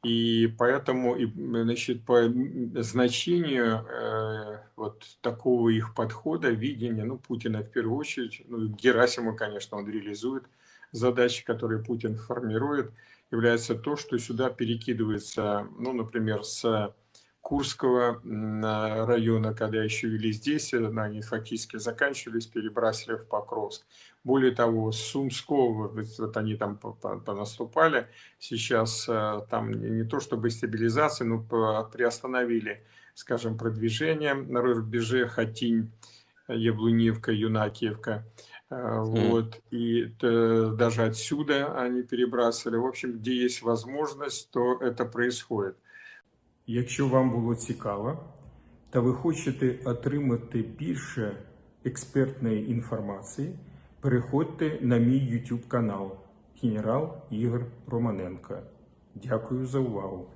И поэтому, значит, по значению вот такого их подхода, видения, ну, Путина в первую очередь, ну, и Герасимова, конечно, он реализует задачи, которые Путин формирует, является то, что сюда перекидывается, ну, например, с Курского района, когда еще вели здесь, они фактически заканчивались, перебрасили в Покровск. Более того, с Сумского, вот они там понаступали, сейчас там не то чтобы стабилизация, но приостановили, скажем, продвижение на рубеже Хатинь, Яблуневка, Юнакиевка. М. Вот. И даже отсюда они перебрасывали. В общем, где есть возможность, то это происходит. Якщо вам було цікаво, та ви хочете отримати більше експертної інформації, переходьте на мій YouTube канал Генерал Ігор Романенко. Дякую за увагу!